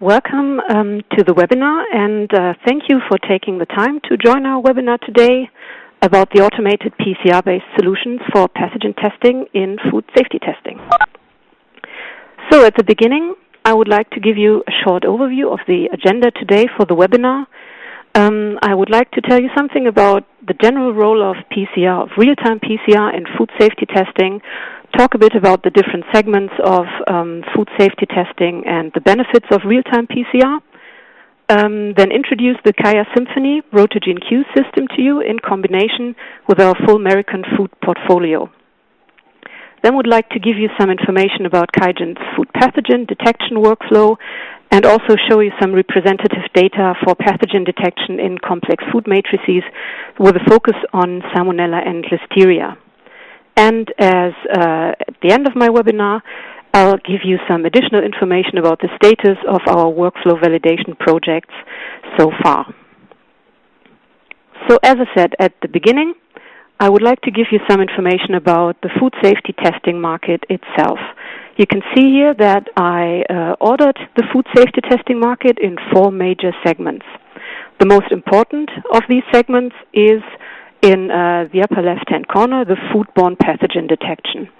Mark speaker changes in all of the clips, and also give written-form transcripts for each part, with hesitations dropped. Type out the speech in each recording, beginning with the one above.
Speaker 1: Welcome to the webinar, and thank you for taking the time to join our webinar today about the automated PCR-based solutions for pathogen testing in food safety testing. So at the beginning, I would like to give you a short overview of the agenda today for the webinar. I would like to tell you something about the general role of PCR, of real-time PCR in food safety testing, talk a bit about the different segments of food safety testing and the benefits of real-time PCR, then introduce the QIAsymphony Rotogene Q system to you in combination with our full maricon food portfolio. Then would like to give you some information about QIAGEN's food pathogen detection workflow and also show you some representative data for pathogen detection in complex food matrices with a focus on Salmonella and Listeria. And as at the end of my webinar, I'll give you some additional information about the status of our workflow validation projects so far. So as I said at the beginning, I would like to give you some information about the food safety testing market itself. You can see here that I ordered the food safety testing market in 4 major segments. The most important of these segments is in the upper left-hand corner, the food-borne pathogen detection.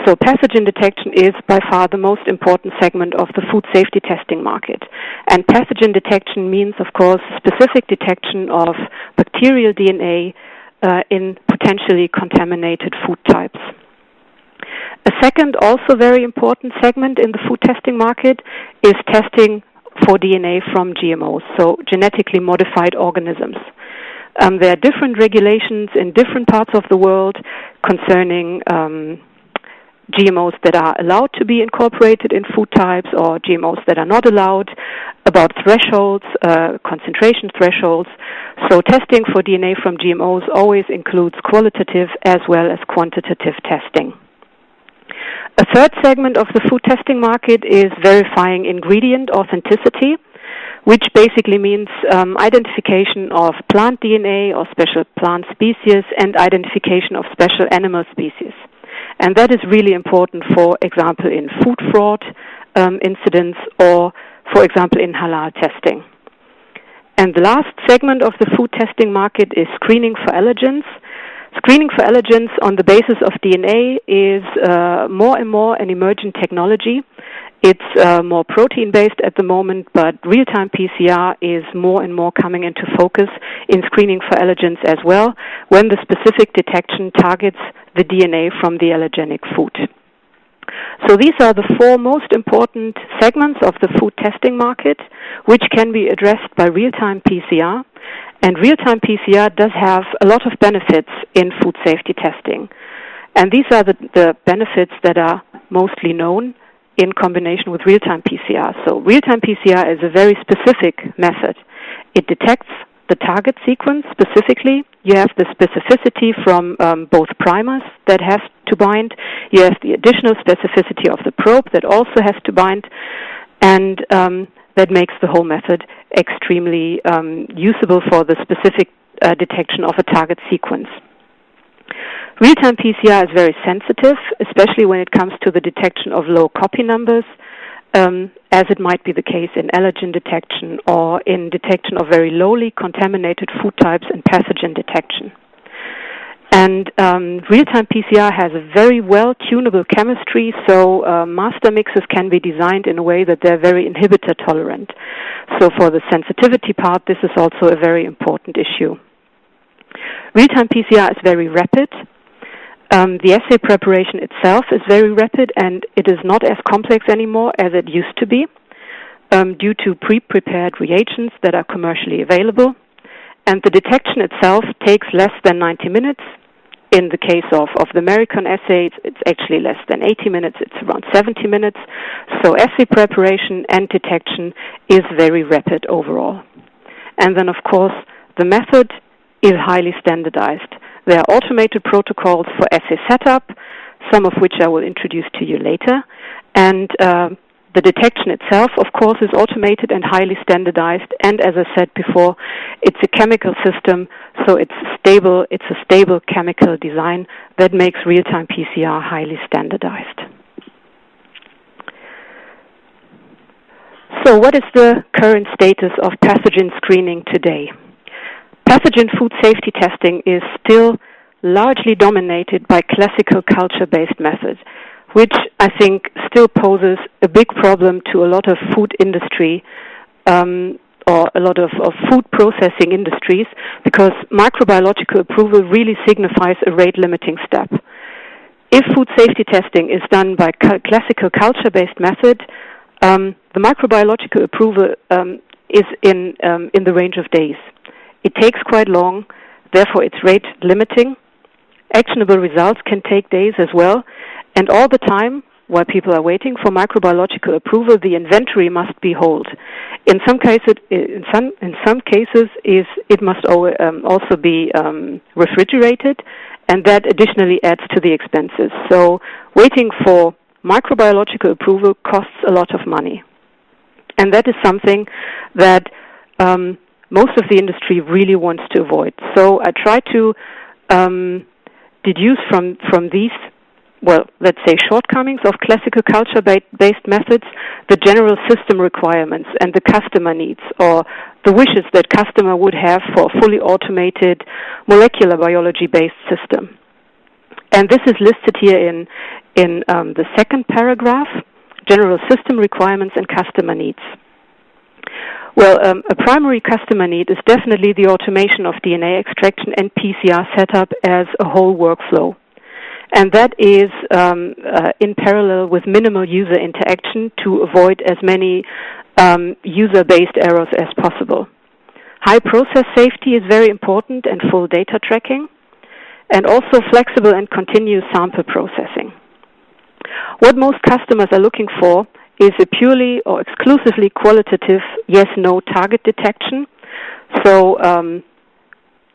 Speaker 1: So pathogen detection is by far the most important segment of the food safety testing market. And pathogen detection means, of course, specific detection of bacterial DNA in potentially contaminated food types. A second, also very important segment in the food testing market is testing for DNA from GMOs, so genetically modified organisms. There are different regulations in different parts of the world concerning GMOs that are allowed to be incorporated in food types or GMOs that are not allowed, about thresholds, concentration thresholds. So testing for DNA from GMOs always includes qualitative as well as quantitative testing. A third segment of the food testing market is verifying ingredient authenticity, which basically means identification of plant DNA or special plant species and identification of special animal species. And that is really important, for example, in food fraud incidents or, for example, in halal testing. And the last segment of the food testing market is screening for allergens. Screening for allergens on the basis of DNA is more and more an emergent technology. It's more protein-based at the moment, but real-time PCR is more and more coming into focus in screening for allergens as well, when the specific detection targets the DNA from the allergenic food. So these are the 4 most important segments of the food testing market, which can be addressed by real-time PCR. And real-time PCR does have a lot of benefits in food safety testing. And these are the benefits that are mostly known in combination with real-time PCR. So real-time PCR is a very specific method. It detects the target sequence specifically. You have the specificity from both primers that have to bind. You have the additional specificity of the probe that also has to bind. And that makes the whole method extremely usable for the specific detection of a target sequence. Real-time PCR is very sensitive, especially when it comes to the detection of low copy numbers, as it might be the case in allergen detection or in detection of very lowly contaminated food types and pathogen detection. And real-time PCR has a very well-tunable chemistry, so master mixes can be designed in a way that they're very inhibitor tolerant. So for the sensitivity part, this is also a very important issue. Real-time PCR is very rapid. The assay preparation itself is very rapid, and it is not as complex anymore as it used to be due to pre-prepared reagents that are commercially available. And the detection itself takes less than 90 minutes. In the case of the maricon assay, it's actually less than 80 minutes. It's around 70 minutes. So assay preparation and detection is very rapid overall. And then, of course, the method is highly standardized. There are automated protocols for assay setup, some of which I will introduce to you later. And the detection itself, of course, is automated and highly standardized. And as I said before, it's a chemical system, so it's stable. It's a stable chemical design that makes real-time PCR highly standardized. So what is the current status of pathogen screening today? Pathogen food safety testing is still largely dominated by classical culture-based methods, which I think still poses a big problem to a lot of food industry or a lot of food processing industries, because microbiological approval really signifies a rate-limiting step. If food safety testing is done by classical culture-based method, the microbiological approval is in the range of days. It takes quite long, therefore it's rate limiting. Actionable results can take days as well, and all the time, while people are waiting for microbiological approval, the inventory must be held. In some cases, it must also be refrigerated, and that additionally adds to the expenses. So waiting for microbiological approval costs a lot of money. And that is something that most of the industry really wants to avoid. So I try to deduce from these, well, let's say shortcomings of classical culture-based methods, the general system requirements and the customer needs, or the wishes that customer would have for a fully automated molecular biology-based system. And this is listed here in the second paragraph, general system requirements and customer needs. Well, a primary customer need is definitely the automation of DNA extraction and PCR setup as a whole workflow. And that is in parallel with minimal user interaction to avoid as many user-based errors as possible. High process safety is very important, and full data tracking, and also flexible and continuous sample processing. What most customers are looking for is a purely or exclusively qualitative yes-no target detection. So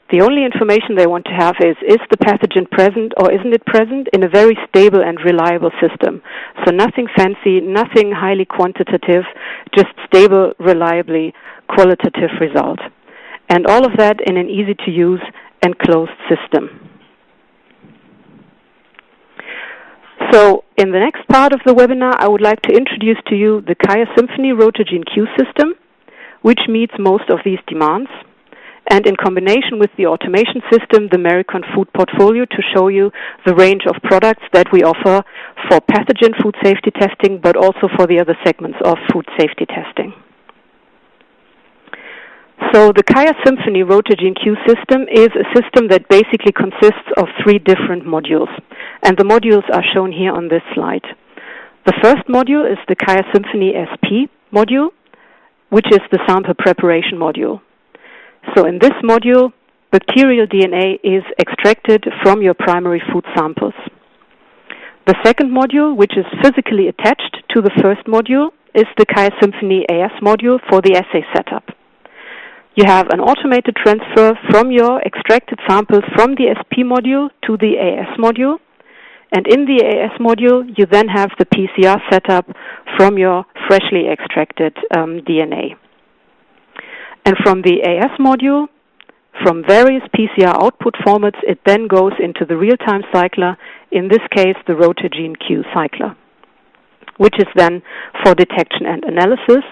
Speaker 1: the only information they want to have is the pathogen present or isn't it present, in a very stable and reliable system. So nothing fancy, nothing highly quantitative, just stable, reliably qualitative result. And all of that in an easy-to-use and closed system. So in the next part of the webinar, I would like to introduce to you the QIAsymphony Rotogene Q system, which meets most of these demands, and in combination with the automation system, the maricon food portfolio, to show you the range of products that we offer for pathogen food safety testing, but also for the other segments of food safety testing. So the QIAsymphony Rotogene Q system is a system that basically consists of 3 different modules. And the modules are shown here on this slide. The first module is the QIAsymphony SP module, which is the sample preparation module. So in this module, bacterial DNA is extracted from your primary food samples. The second module, which is physically attached to the first module, is the QIAsymphony AS module for the assay setup. You have an automated transfer from your extracted samples from the SP module to the AS module. And in the AS module, you then have the PCR setup from your freshly extracted DNA. And from the AS module, from various PCR output formats, it then goes into the real-time cycler, in this case the Rotogene Q cycler, which is then for detection and analysis.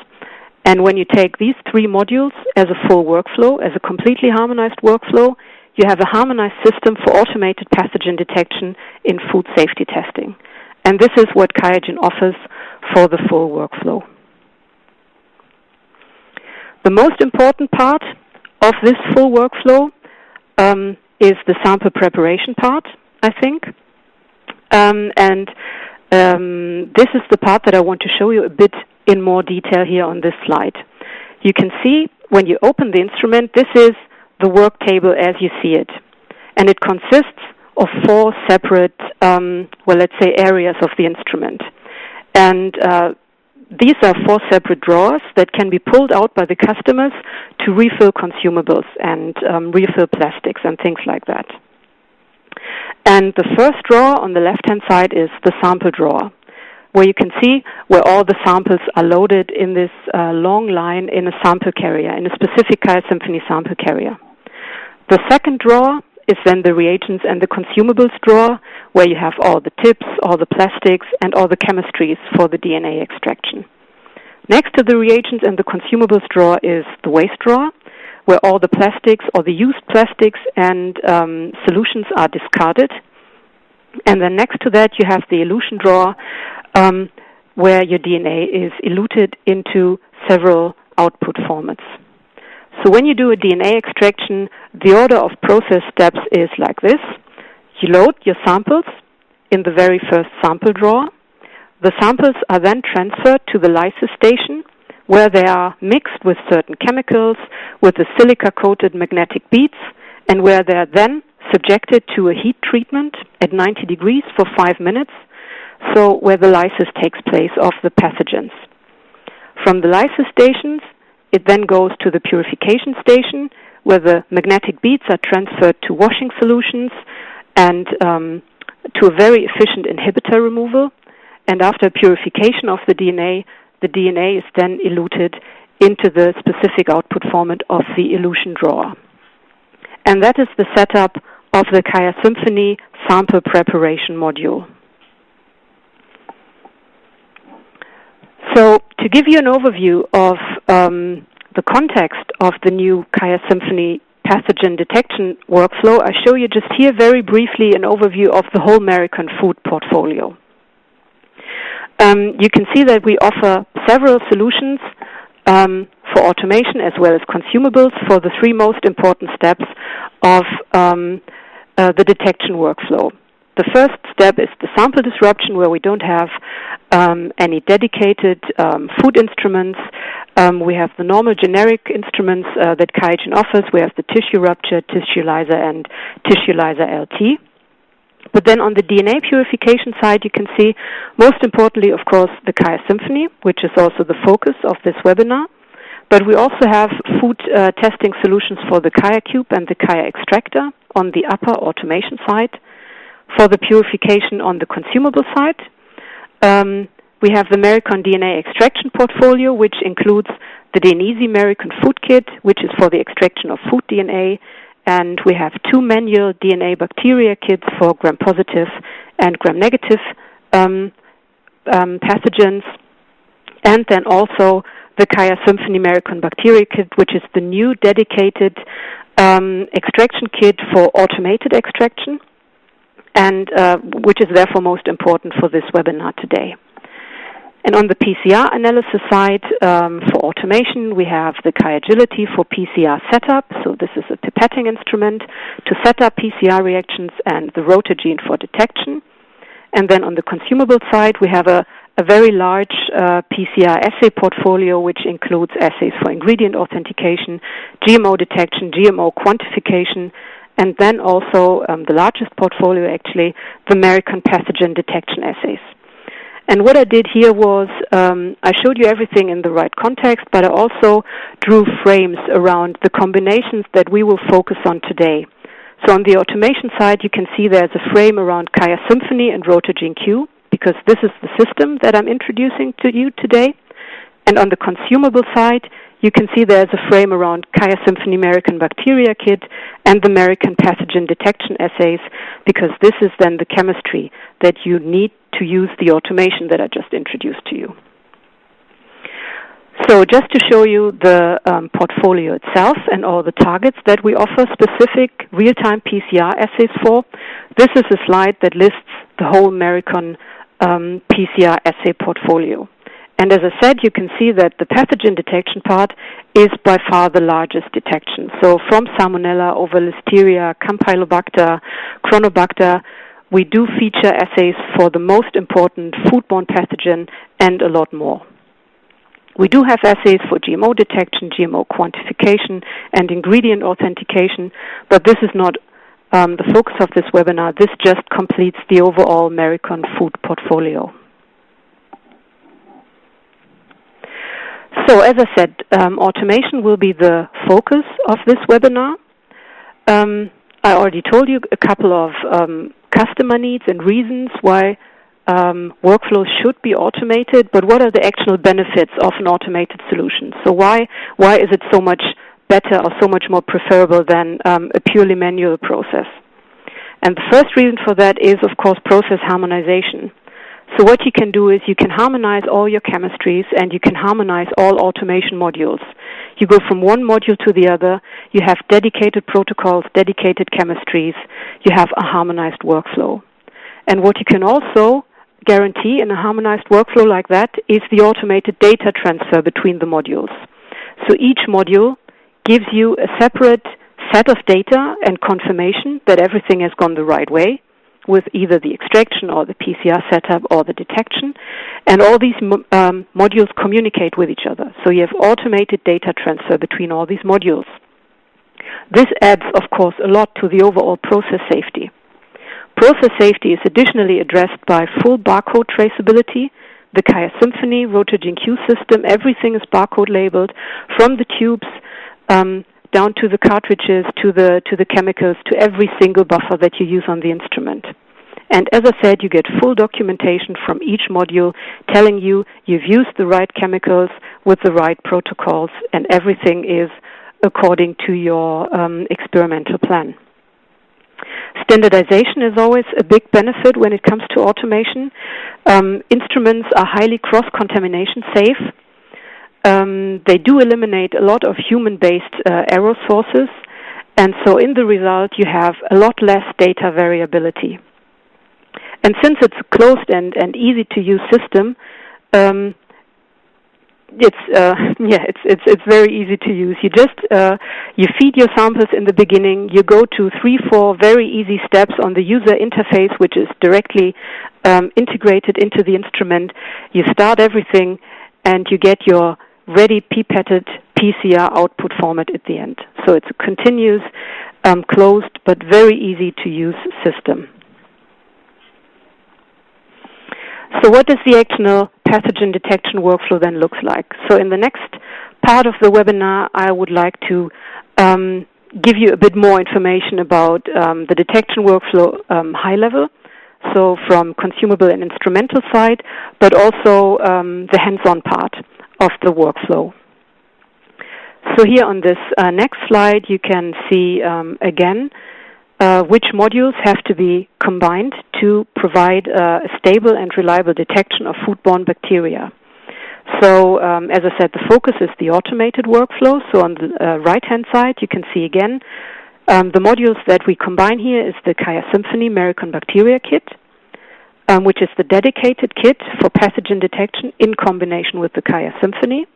Speaker 1: And when you take these 3 modules as a full workflow, as a completely harmonized workflow, you have a harmonized system for automated pathogen detection in food safety testing. And this is what QIAGEN offers for the full workflow. The most important part of this full workflow is the sample preparation part, I think. This is the part that I want to show you a bit in more detail here on this slide. You can see when you open the instrument, this is the work table as you see it. And it consists of 4 separate, let's say, areas of the instrument. And these are 4 separate drawers that can be pulled out by the customers to refill consumables and refill plastics and things like that. And the first drawer on the left-hand side is the sample drawer, where you can see where all the samples are loaded in this long line in a sample carrier, in a specific QIAsymphony sample carrier. The second drawer is then the reagents and the consumables drawer, where you have all the tips, all the plastics, and all the chemistries for the DNA extraction. Next to the reagents and the consumables drawer is the waste drawer, where all the plastics or the used plastics and solutions are discarded. And then next to that, you have the elution drawer, where your DNA is eluted into several output formats. So when you do a DNA extraction, the order of process steps is like this. You load your samples in the very first sample drawer. The samples are then transferred to the lysis station, where they are mixed with certain chemicals, with the silica-coated magnetic beads, and where they are then subjected to a heat treatment at 90 degrees for 5 minutes, so where the lysis takes place of the pathogens. From the lysis stations, it then goes to the purification station, where the magnetic beads are transferred to washing solutions and to a very efficient inhibitor removal. And after purification of the DNA is then eluted into the specific output format of the elution drawer. And that is the setup of the QIAsymphony sample preparation module. So to give you an overview of the context of the new QIAsymphony pathogen detection workflow, I show you just here very briefly an overview of the whole maricon food portfolio. You can see that we offer several solutions for automation as well as consumables for the three most important steps of the detection workflow. The first step is the sample disruption, where we don't have any dedicated food instruments. We have the normal generic instruments that QIAGEN offers. We have the tissue rupture, TissueLyser, and TissueLyser LT. But then on the DNA purification side, you can see, most importantly, of course, the QIAsymphony, which is also the focus of this webinar. But we also have food testing solutions for the QIAcube and the QIAextractor on the upper automation side. For the purification on the consumable side, we have the maricon DNA extraction portfolio, which includes the DNeasy maricon food kit, which is for the extraction of food DNA. And we have 2 manual DNA bacteria kits for gram-positive and gram-negative pathogens. And then also the QIAsymphony maricon bacteria kit, which is the new dedicated extraction kit for automated extraction, and which is therefore most important for this webinar today. And on the PCR analysis side, for automation, we have the QIAgility for PCR setup. So this is a pipetting instrument to set up PCR reactions, and the Rotogene for detection. And then on the consumable side, we have a very large PCR assay portfolio, which includes assays for ingredient authentication, GMO detection, GMO quantification, and then also the largest portfolio, actually, the maricon pathogen detection assays. And what I did here was I showed you everything in the right context, but I also drew frames around the combinations that we will focus on today. So on the automation side, you can see there's a frame around QIAsymphony and Rotogene Q, because this is the system that I'm introducing to you today. And on the consumable side, you can see there's a frame around QIAsymphony maricon bacteria kit and the maricon pathogen detection assays, because this is then the chemistry that you need to use the automation that I just introduced to you. So just to show you the portfolio itself and all the targets that we offer specific real-time PCR assays for, this is a slide that lists the whole maricon PCR assay portfolio. And as I said, you can see that the pathogen detection part is by far the largest detection. So from Salmonella over Listeria, Campylobacter, Chronobacter, we do feature assays for the most important food-borne pathogen and a lot more. We do have assays for GMO detection, GMO quantification, and ingredient authentication, but this is not the focus of this webinar. This just completes the overall maricon food portfolio. So as I said, automation will be the focus of this webinar. I already told you a couple of customer needs and reasons why workflows should be automated, but what are the actual benefits of an automated solution? So why is it so much better or so much more preferable than a purely manual process? And the first reason for that is, of course, process harmonization. So what you can do is you can harmonize all your chemistries and you can harmonize all automation modules. You go from one module to the other. You have dedicated protocols, dedicated chemistries. You have a harmonized workflow. And what you can also guarantee in a harmonized workflow like that is the automated data transfer between the modules. So each module gives you a separate set of data and confirmation that everything has gone the right way with either the extraction or the PCR setup or the detection. And all these modules communicate with each other. So you have automated data transfer between all these modules. This adds, of course, a lot to the overall process safety. Process safety is additionally addressed by full barcode traceability. The QIAsymphony Rotogene Q system, everything is barcode labeled from the tubes down to the cartridges, to the chemicals, to every single buffer that you use on the instrument. And as I said, you get full documentation from each module telling you you've used the right chemicals with the right protocols, and everything is according to your experimental plan. Standardization is always a big benefit when it comes to automation. Instruments are highly cross-contamination safe. They do eliminate a lot of human-based error sources, and so in the result you have a lot less data variability. And since it's a closed and easy-to-use system, it's very easy to use. You just you feed your samples in the beginning. You go to 3-4 very easy steps on the user interface, which is directly integrated into the instrument. You start everything, and you get your ready pipetted PCR output format at the end. So it's a continuous, closed, but very easy to use system. So what does the actual pathogen detection workflow then look like? So in the next part of the webinar, I would like to give you a bit more information about the detection workflow high level, so from consumable and instrumental side, but also the hands-on part of the workflow. So here on this next slide, you can see again which modules have to be combined to provide a stable and reliable detection of food-borne bacteria. So, as I said, the focus is the automated workflow. So on the right-hand side, you can see again the modules that we combine here is the QIAsymphony Maricon Bacteria Kit, which is the dedicated kit for pathogen detection in combination with the QIAsymphony.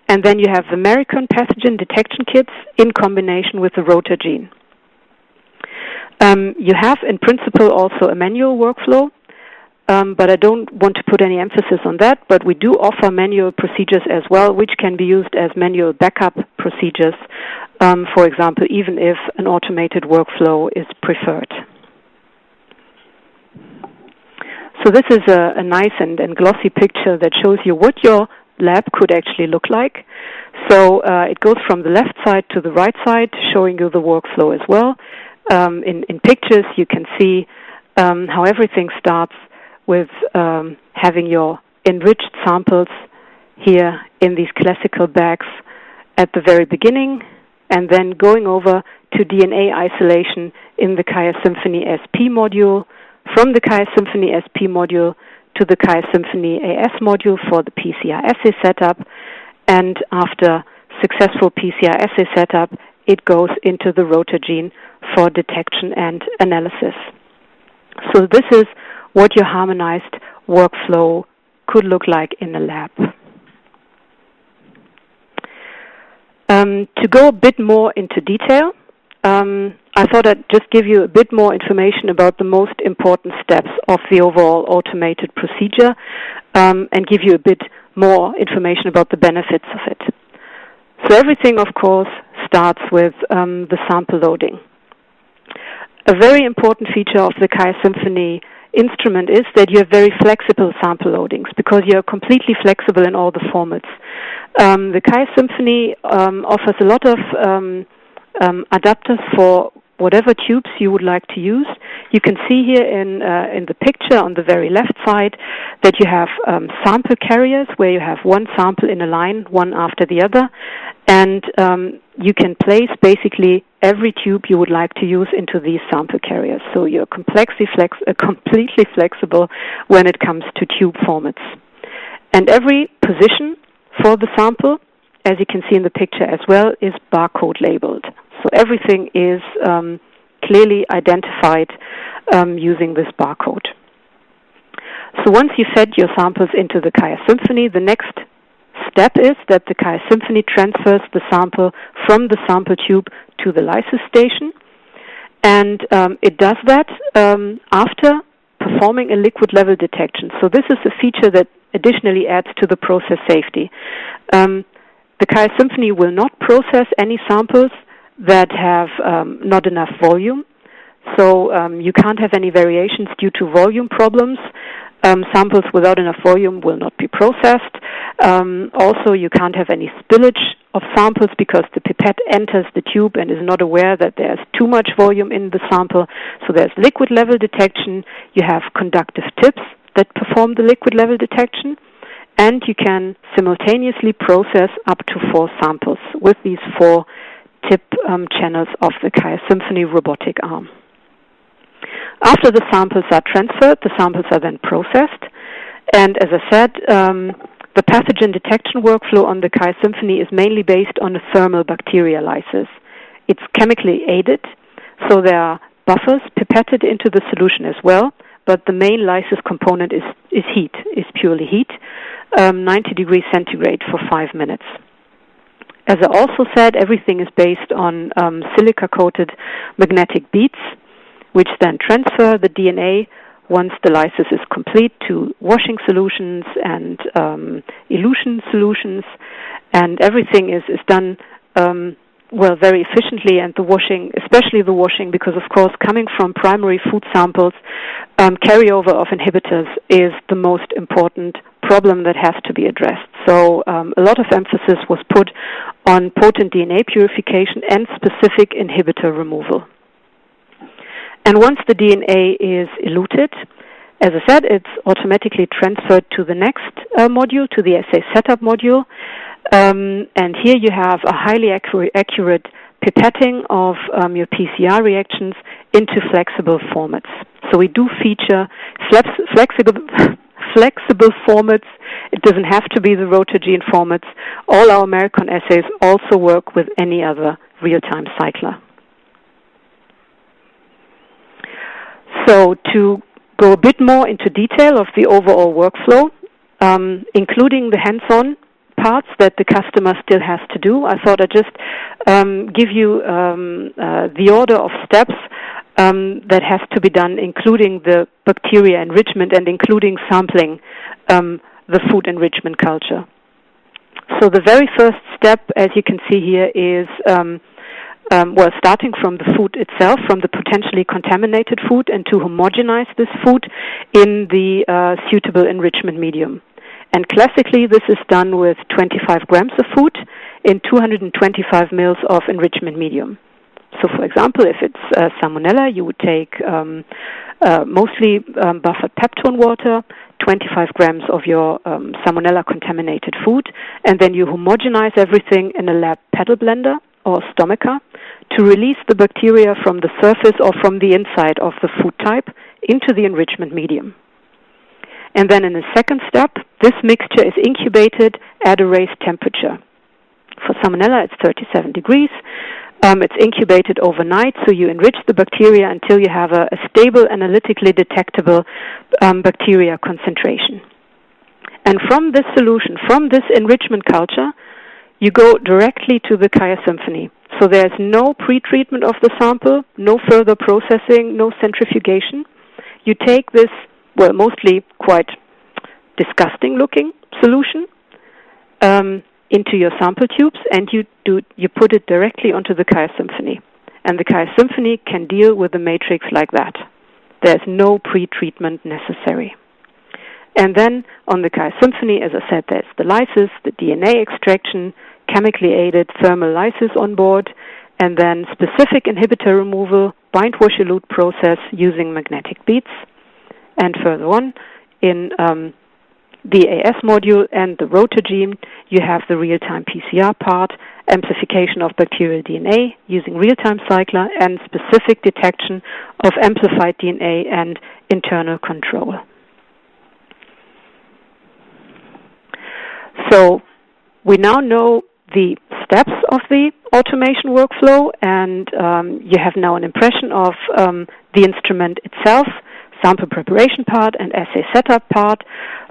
Speaker 1: And then you have the maricon pathogen detection kits in combination with the Rotogene. You have, in principle, also a manual workflow, but I don't want to put any emphasis on that, but we do offer manual procedures as well, which can be used as manual backup procedures, for example, even if an automated workflow is preferred. So this is a nice and glossy picture that shows you what your lab could actually look like. So it goes from the left side to the right side, showing you the workflow as well. In pictures, you can see how everything starts with having your enriched samples here in these classical bags at the very beginning, and then going over to DNA isolation in the QIAsymphony SP module, from the QIAsymphony SP module to the QiAsymphony AS module for the PCR assay setup, and after successful PCR assay setup, it goes into the Rotogene for detection and analysis. So this is what your harmonized workflow could look like in a lab. To go a bit more into detail, I thought I'd just give you a bit more information about the most important steps of the overall automated procedure and give you a bit more information about the benefits of it. So everything, of course, starts with the sample loading. A very important feature of the QiAsymphony instrument is that you have very flexible sample loadings because you are completely flexible in all the formats. The QiAsymphony offers a lot of adapters for whatever tubes you would like to use. You can see here in the picture on the very left side that you have sample carriers where you have one sample in a line, one after the other, and you can place basically every tube you would like to use into these sample carriers. So you're completely flexible when it comes to tube formats. And every position for the sample, as you can see in the picture as well, is barcode labeled. So everything is clearly identified using this barcode. So once you fed your samples into the QIAsymphony, the next step is that the QIAsymphony transfers the sample from the sample tube to the lysis station. And it does that after performing a liquid level detection. So this is a feature that additionally adds to the process safety. The QIAsymphony will not process any samples that have not enough volume. So you can't have any variations due to volume problems. Samples without enough volume will not be processed. Also, you can't have any spillage of samples because the pipette enters the tube and is not aware that there's too much volume in the sample. So there's liquid level detection. You have conductive tips that perform the liquid level detection. And you can simultaneously process up to 4 samples with these 4 tip channels of the QIAsymphony robotic arm. After the samples are transferred, the samples are then processed. And as I said, the pathogen detection workflow on the QIAsymphony is mainly based on a thermal bacteria lysis. It's chemically aided, so there are buffers pipetted into the solution as well, but the main lysis component is heat, is purely heat, 90 degrees centigrade for 5 minutes. As I also said, everything is based on silica-coated magnetic beads, which then transfer the DNA once the lysis is complete to washing solutions and elution solutions, and everything is done very efficiently, and the washing, especially the washing, because of course coming from primary food samples, carryover of inhibitors is the most important problem that has to be addressed. So a lot of emphasis was put on potent DNA purification and specific inhibitor removal. And once the DNA is eluted, as I said, it's automatically transferred to the next module, to the assay setup module. And here you have a highly accurate pipetting of your PCR reactions into flexible formats. So we do feature flexible formats. It doesn't have to be the rotogene formats. All our maricon assays also work with any other real-time cycler. So to go a bit more into detail of the overall workflow, including the hands-on parts that the customer still has to do, I thought I'd just give you the order of steps that has to be done, including the bacteria enrichment and including sampling the food enrichment culture. So the very first step, as you can see here, is starting from the food itself, from the potentially contaminated food, and to homogenize this food in the suitable enrichment medium. And classically, this is done with 25 grams of food in 225 mils of enrichment medium. So, for example, if it's Salmonella, you would take mostly buffered peptone water, 25 grams of your Salmonella-contaminated food, and then you homogenize everything in a lab pedal blender or stomacher to release the bacteria from the surface or from the inside of the food type into the enrichment medium. And then in the second step, this mixture is incubated at a raised temperature. For Salmonella, it's 37 degrees. It's incubated overnight, so you enrich the bacteria until you have a stable, analytically detectable bacteria concentration. And from this solution, from this enrichment culture, you go directly to the QIAsymphony. So there's no pre-treatment of the sample, no further processing, no centrifugation. You take this, mostly quite disgusting-looking solution into your sample tubes, and you put it directly onto the QIAsymphony. And the QIAsymphony can deal with the matrix like that. There's no pre-treatment necessary. And then on the QiAsymphony, as I said, there's the lysis, the DNA extraction, chemically aided thermal lysis on board, and then specific inhibitor removal, bind wash elute process using magnetic beads. And further on, in the AS module and the rotogene, you have the real-time PCR part amplification of bacterial DNA using real-time cycler, and specific detection of amplified DNA and internal control. So we now know the steps of the automation workflow, and you have now an impression of the instrument itself, sample preparation part and assay setup part.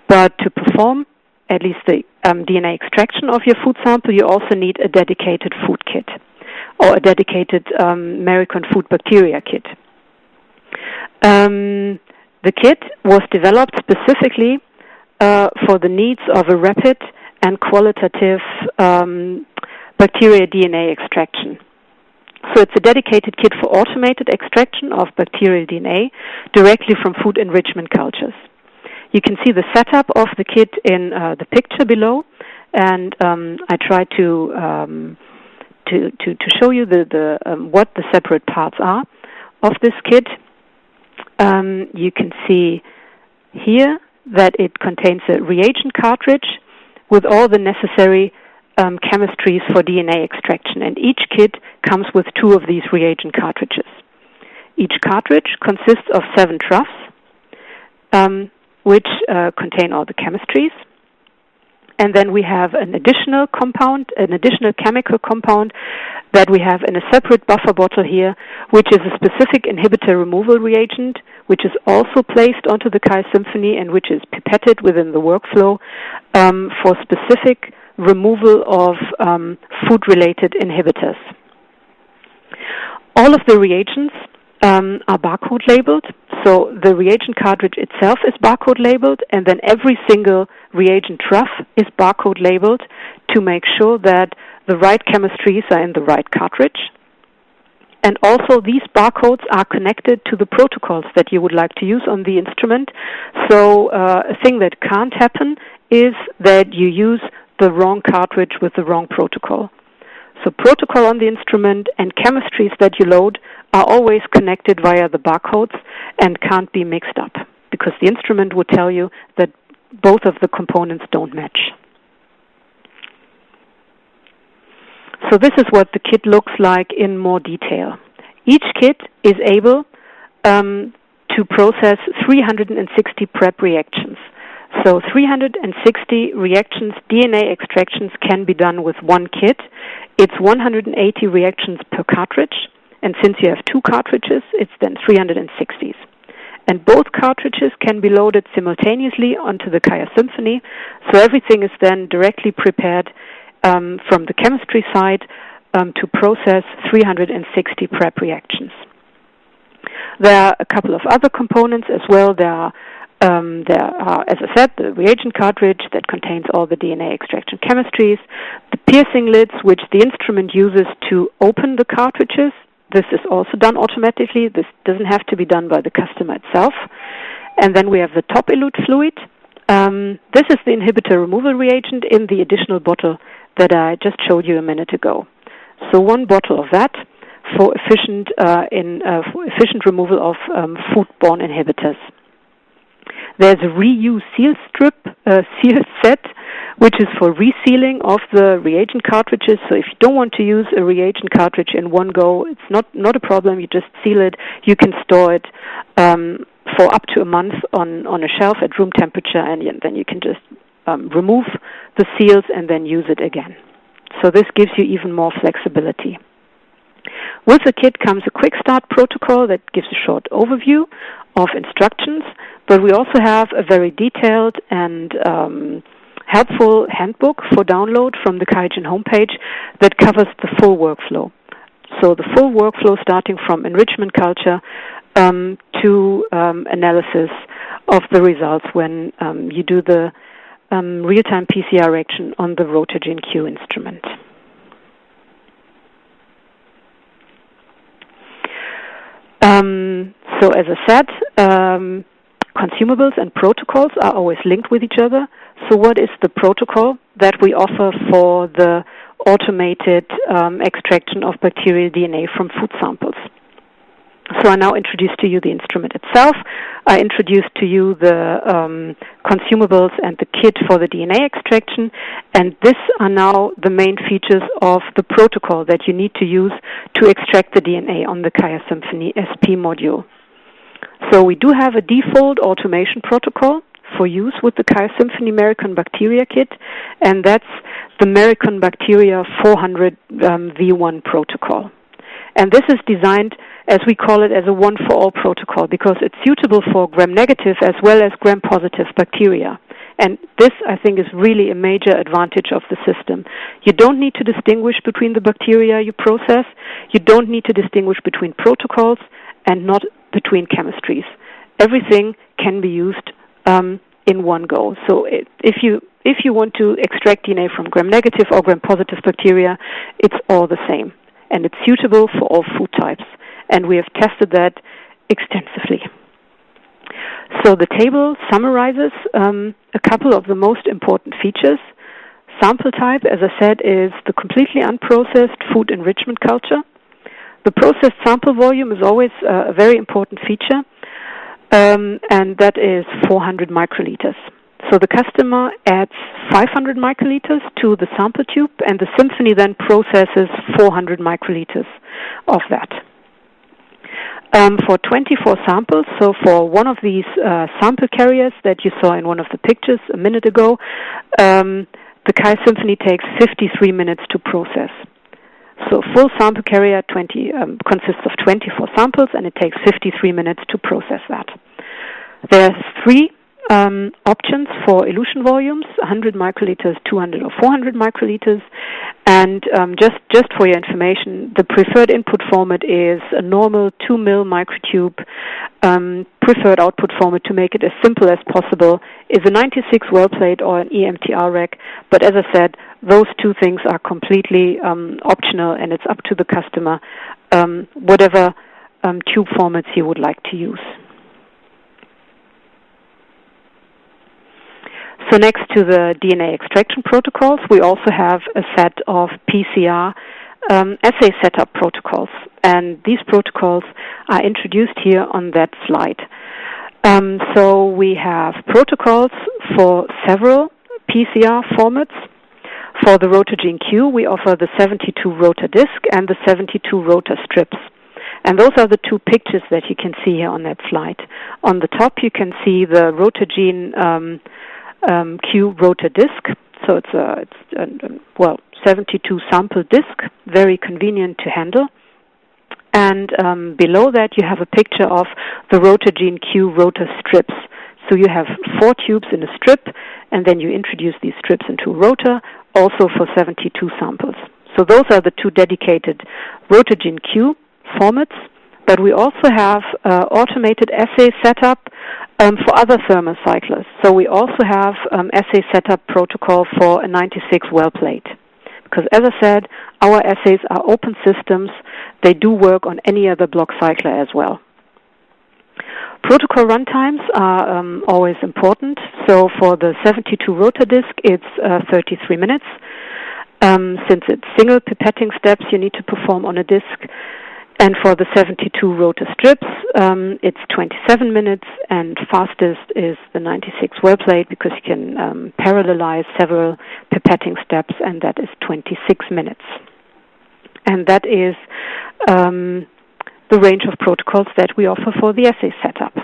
Speaker 1: But to perform at least the DNA extraction of your food sample, you also need a dedicated food kit or a dedicated maricon food bacteria kit. The kit was developed specifically for the needs of a rapid and qualitative bacteria DNA extraction. So it's a dedicated kit for automated extraction of bacterial DNA directly from food enrichment cultures. You can see the setup of the kit in the picture below, and I try to show you the what the separate parts are of this kit. You can see here that it contains a reagent cartridge with all the necessary chemistries for DNA extraction, and each kit comes with 2 of these reagent cartridges. Each cartridge consists of 7 troughs, which contain all the chemistries. And then we have an additional compound, an additional chemical compound that we have in a separate buffer bottle here, which is a specific inhibitor removal reagent, which is also placed onto the QIAsymphony and which is pipetted within the workflow for specific removal of food-related inhibitors. All of the reagents are barcode labeled. So the reagent cartridge itself is barcode labeled, and then every single reagent trough is barcode labeled to make sure that the right chemistries are in the right cartridge. And also these barcodes are connected to the protocols that you would like to use on the instrument. So a thing that can't happen is that you use the wrong cartridge with the wrong protocol. So protocol on the instrument and chemistries that you load are always connected via the barcodes and can't be mixed up, because the instrument would tell you that both of the components don't match. So this is what the kit looks like in more detail. Each kit is able to process 360 prep reactions. So 360 reactions, DNA extractions, can be done with one kit. It's 180 reactions per cartridge, and since you have 2 cartridges, it's then 360s. And both cartridges can be loaded simultaneously onto the QIAsymphony, so everything is then directly prepared from the chemistry side to process 360 prep reactions. There are a couple of other components as well. There are, as I said, the reagent cartridge that contains all the DNA extraction chemistries, the piercing lids, which the instrument uses to open the cartridges. This is also done automatically. This doesn't have to be done by the customer itself. And then we have the top elute fluid. This is the inhibitor removal reagent in the additional bottle that I just showed you a minute ago. So 1 bottle of that for efficient removal of food-borne inhibitors. There's a reuse seal set, which is for resealing of the reagent cartridges. So if you don't want to use a reagent cartridge in one go, it's not a problem. You just seal it. You can store it for up to a month on a shelf at room temperature, and then you can just remove the seals and then use it again. So this gives you even more flexibility. With the kit comes a quick start protocol that gives a short overview of instructions, but we also have a very detailed and helpful handbook for download from the QIAGEN homepage that covers the full workflow. So the full workflow starting from enrichment culture to analysis of the results when you do the real-time PCR reaction on the Rotagen Q instrument. So as I said, consumables and protocols are always linked with each other. So what is the protocol that we offer for the automated extraction of bacterial DNA from food samples? So I now introduce to you the instrument itself. I introduce to you the consumables and the kit for the DNA extraction, and these are now the main features of the protocol that you need to use to extract the DNA on the QIAsymphony SP module. So we do have a default automation protocol for use with the QIAsymphony maricon bacteria kit, and that's the maricon bacteria 400 V1 protocol. And this is designed, as we call it, as a one-for-all protocol because it's suitable for gram-negative as well as gram-positive bacteria. And this, I think, is really a major advantage of the system. You don't need to distinguish between the bacteria you process. You don't need to distinguish between protocols and not between chemistries. Everything can be used in one go. So if you want to extract DNA from gram-negative or gram-positive bacteria, it's all the same. And it's suitable for all food types. And we have tested that extensively. So the table summarizes a couple of the most important features. Sample type, as I said, is the completely unprocessed food enrichment culture. The processed sample volume is always a very important feature, and that is 400 microliters. So the customer adds 500 microliters to the sample tube, and the Symphony then processes 400 microliters of that. For 24 samples, so for one of these sample carriers that you saw in one of the pictures a minute ago, the QIAsymphony takes 53 minutes to process. So full sample carrier consists of 24 samples, and it takes 53 minutes to process that. There's 3 options for elution volumes: 100 microliters, 200 or 400 microliters. And just for your information, the preferred input format is a normal 2 mil microtube. Preferred output format, to make it as simple as possible, is a 96 well plate or an EMTR rack. But as I said, those 2 things are completely optional, and it's up to the customer whatever tube formats he would like to use. So next to the DNA extraction protocols, we also have a set of PCR assay setup protocols. And these protocols are introduced here on that slide. So we have protocols for several PCR formats. For the Rotogene Q, we offer the 72 rotor disc and the 72 rotor strips. And those are the 2 pictures that you can see here on that slide. On the top, you can see the Rotogene Q rotor disc. So it's a 72 sample disc, very convenient to handle. And below that, you have a picture of the Rotogene Q rotor strips. So you have 4 tubes in a strip, and then you introduce these strips into a rotor, also for 72 samples. So those are the 2 dedicated Rotogene Q formats. But we also have automated assay setup for other thermocyclers. So we also have assay setup protocol for a 96 well plate. Because as I said, our assays are open systems. They do work on any other block cycler as well. Protocol runtimes are always important. So for the 72 rotor disc, it's 33 minutes. Since it's single pipetting steps you need to perform on a disc. And for the 72 rotor strips, it's 27 minutes, and fastest is the 96 well plate because you can parallelize several pipetting steps, and that is 26 minutes. And that is the range of protocols that we offer for the assay setup.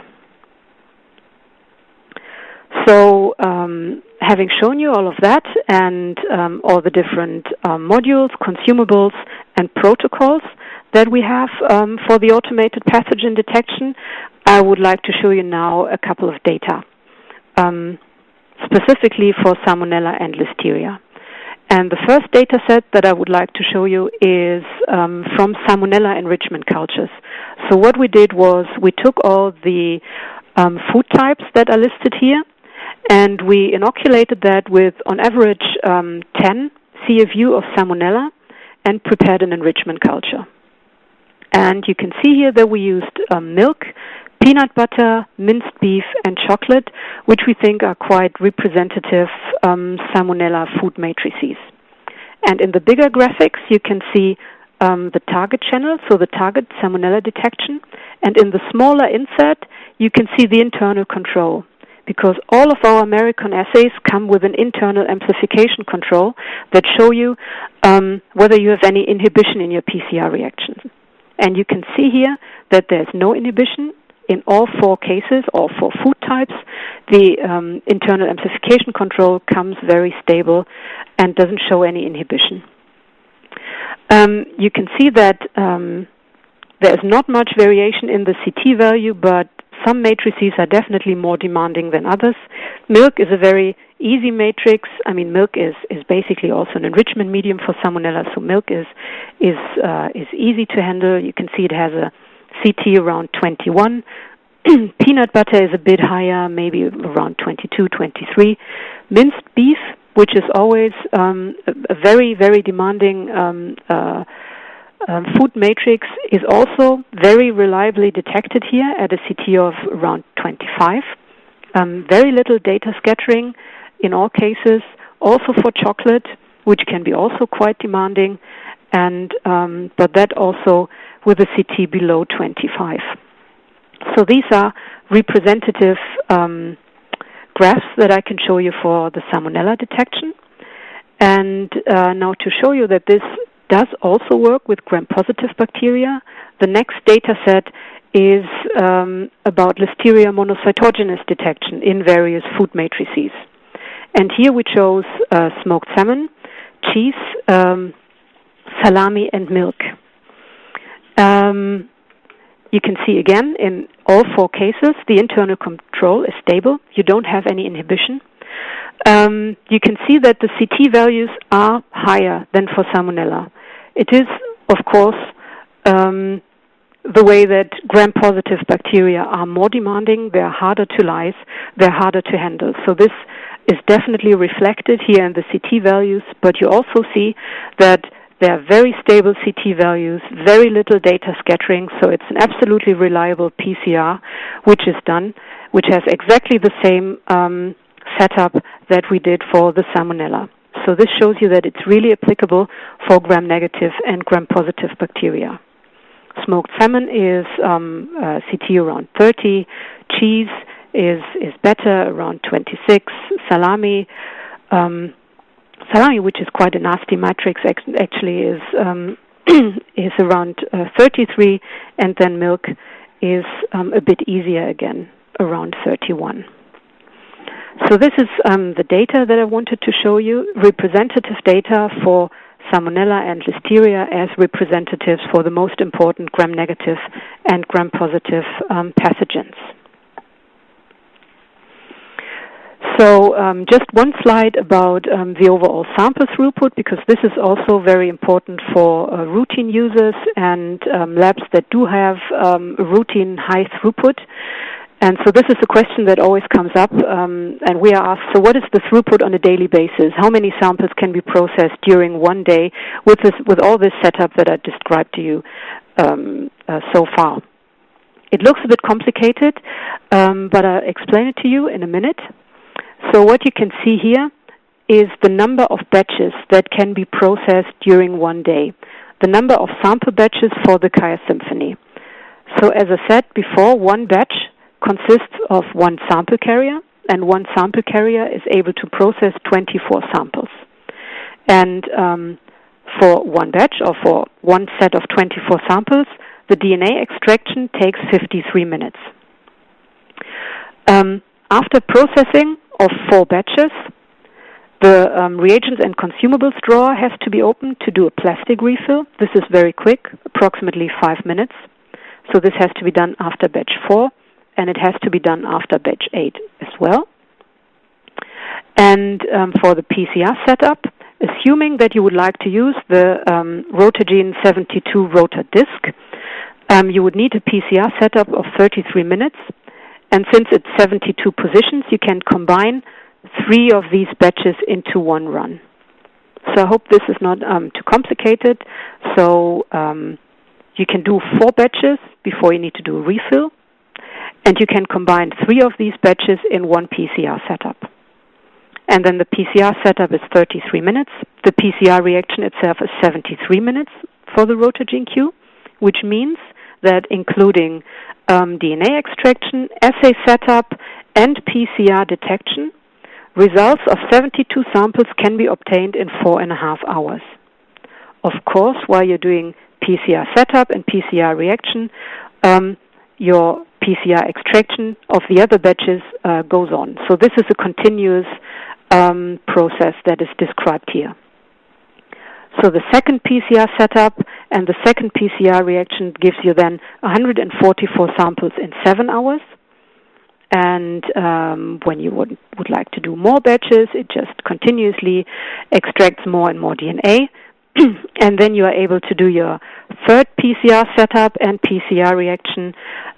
Speaker 1: So having shown you all of that and all the different modules, consumables, and protocols that we have for the automated pathogen detection, I would like to show you now a couple of data, specifically for Salmonella and Listeria. And the first data set that I would like to show you is from Salmonella enrichment cultures. So what we did was we took all the food types that are listed here, and we inoculated that with, on average, 10 CFU of Salmonella and prepared an enrichment culture. And you can see here that we used milk, peanut butter, minced beef, and chocolate, which we think are quite representative Salmonella food matrices. And in the bigger graphics, you can see the target channel, so the target Salmonella detection, And in the smaller insert, you can see the internal control, because all of our maricon assays come with an internal amplification control that show you whether you have any inhibition in your PCR reaction. And you can see here that there's no inhibition in all 4 cases, all 4 food types. The internal amplification control comes very stable and doesn't show any inhibition. You can see that there's not much variation in the CT value, but some matrices are definitely more demanding than others. Milk is a very easy matrix. I mean, milk is basically also an enrichment medium for Salmonella, so milk is easy to handle. You can see it has a CT around 21. Peanut butter is a bit higher, maybe around 22, 23. Minced beef, which is always a very, very demanding food matrix, is also very reliably detected here at a CT of around 25. Very little data scattering in all cases, also for chocolate, which can be also quite demanding, and but that also with a CT below 25. So these are representative graphs that I can show you for the Salmonella detection. And now to show you that this does also work with gram-positive bacteria, the next data set is about Listeria monocytogenes detection in various food matrices. And here we chose smoked salmon, cheese, salami, and milk. You can see again in all 4 cases the internal control is stable. You don't have any inhibition. You can see that the CT values are higher than for Salmonella. It is, of course, the way that gram-positive bacteria are more demanding. They're harder to lyse. They're harder to handle. So this is definitely reflected here in the CT values, but you also see that there are very stable CT values, very little data scattering, so it's an absolutely reliable PCR which is done, which has exactly the same setup that we did for the Salmonella. So this shows you that it's really applicable for gram-negative and gram-positive bacteria. Smoked salmon is CT around 30, cheese is better, around 26, salami, which is quite a nasty matrix, actually is is around 33, and then milk is a bit easier again, around 31. So this is the data that I wanted to show you, representative data for Salmonella and Listeria as representatives for the most important gram-negative and gram-positive pathogens. So just one slide about the overall sample throughput, because this is also very important for routine users and labs that do have routine high throughput. And so this is a question that always comes up, and we are asked, so what is the throughput on a daily basis? How many samples can be processed during one day with all this setup that I described to you so far? It looks a bit complicated, but I'll explain it to you in a minute. So what you can see here is the number of batches that can be processed during one day, the number of sample batches for the QIAsymphony. So as I said before, one batch consists of one sample carrier, and one sample carrier is able to process 24 samples. And for one batch, or for one set of 24 samples, the DNA extraction takes 53 minutes. After processing of 4 batches, the reagents and consumables drawer has to be opened to do a plastic refill. This is very quick, approximately 5 minutes. So this has to be done after batch 4, and it has to be done after batch 8 as well. And for the PCR setup, assuming that you would like to use the Rotagene 72 rotor disc, you would need a PCR setup of 33 minutes. And since it's 72 positions, you can combine 3 of these batches into one run. So I hope this is not too complicated. So you can do 4 batches before you need to do a refill. And you can combine 3 of these batches in one PCR setup. And then the PCR setup is 33 minutes. The PCR reaction itself is 73 minutes for the Rotagene Q, which means that including DNA extraction, assay setup, and PCR detection. Results of 72 samples can be obtained in 4.5 hours. Of course, while you're doing PCR setup and PCR reaction, your PCR extraction of the other batches goes on. So this is a continuous process that is described here. So the second PCR setup and the second PCR reaction gives you then 144 samples in 7 hours. And when you would like to do more batches, it just continuously extracts more and more DNA. And then you are able to do your third PCR setup and PCR reaction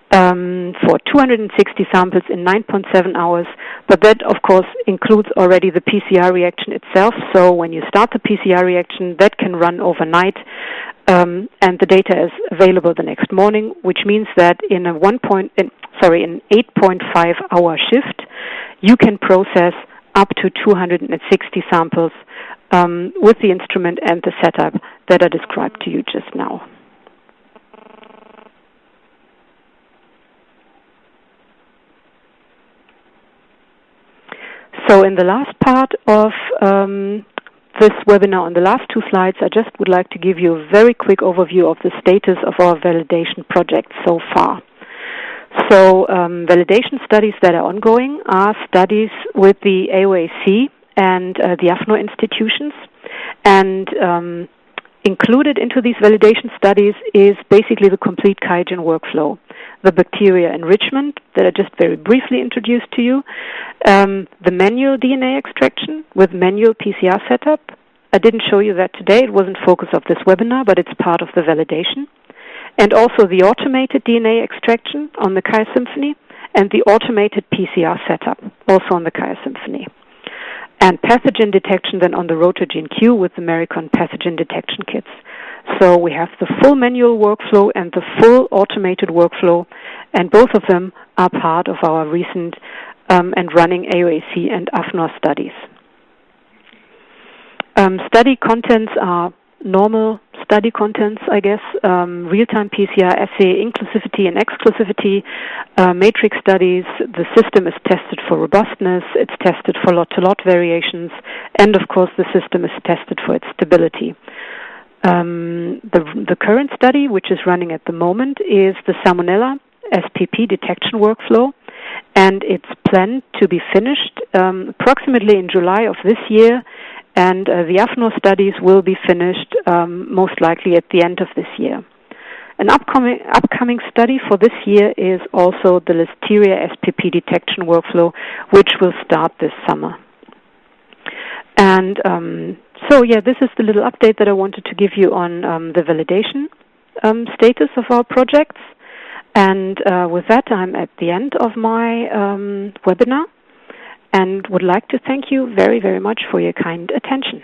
Speaker 1: for 260 samples in 9.7 hours. But that, of course, includes already the PCR reaction itself. So when you start the PCR reaction, that can run overnight, and the data is available the next morning, which means that in an 8.5-hour shift, you can process up to 260 samples with the instrument and the setup that I described to you just now. So in the last part of this webinar, on the last 2 slides, I just would like to give you a very quick overview of the status of our validation project so far. So validation studies that are ongoing are studies with the AOAC and the AFNO institutions, and included into these validation studies is basically the complete QIAGEN workflow, the bacteria enrichment that I just very briefly introduced to you, the manual DNA extraction with manual PCR setup. I didn't show you that today. It wasn't focus of this webinar, but it's part of the validation. And also the automated DNA extraction on the QIAsymphony and the automated PCR setup also on the QIAsymphony. And pathogen detection then on the Rotor-Gene Q with the maricon pathogen detection kits. So we have the full manual workflow and the full automated workflow, and both of them are part of our recent and running AOAC and AFNOR studies. Study contents are normal study contents, I guess, real-time PCR assay, inclusivity and exclusivity, matrix studies. The system is tested for robustness, it's tested for lot-to-lot variations, and of course the system is tested for its stability. The current study, which is running at the moment, is the Salmonella SPP detection workflow, and it's planned to be finished approximately in July of this year, and the AFNOR studies will be finished most likely at the end of this year. An upcoming study for this year is also the Listeria SPP detection workflow, which will start this summer. And so, this is the little update that I wanted to give you on the validation status of our projects. And with that, I'm at the end of my webinar, and would like to thank you very, very much for your kind attention.